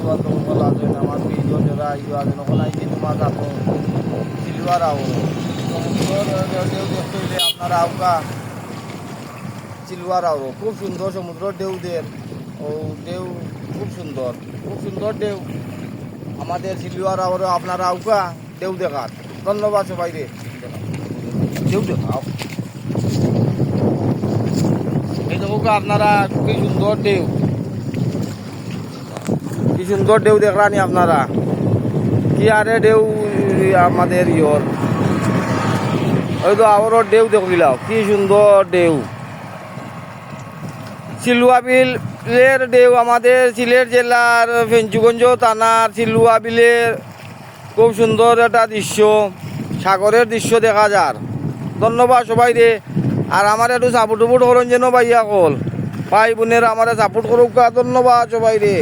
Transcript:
বান্ধব সকল আছেন, আমার প্রিয়জন যারা আইও আছেন ওখানে আইছি তোমার যাবো সিলভার আউর সমুদ্র ঢেউ দেখতে হইলে আপনারা আউকা সিলভার আউর খুব সুন্দর সমুদ্র ঢেউদের ও ঢেউ খুব সুন্দর ঢেউ আমাদের সিলভার আউর আপনারা আউকা ঢেউ দেখার। ধন্যবাদ সবাই রে। ঢেউ দেখাও এই দেখো আপনারা কি সুন্দর ঢেউ, কি সুন্দর ঢেউ দেখলানি আপনারা কি আরে ঢেউ আমাদের ইয়র ওই তো আবারও ঢেউ দেখবিলাও কি সুন্দর ঢেউ সিলুয়া বিলের ঢেউ আমাদের সিলেট জেলার ফেঞ্চুগঞ্জ থানার সিলুয়া বিলের খুব সুন্দর একটা দৃশ্য, সাগরের দৃশ্য দেখা যার। ধন্যবাদ সবাই রে। আর আমার একটু সাপোর্ট করেন যেন ভাইয়া কল ভাই বোনেরা আমার সাপোর্ট করুক। ধন্যবাদ সবাই রে।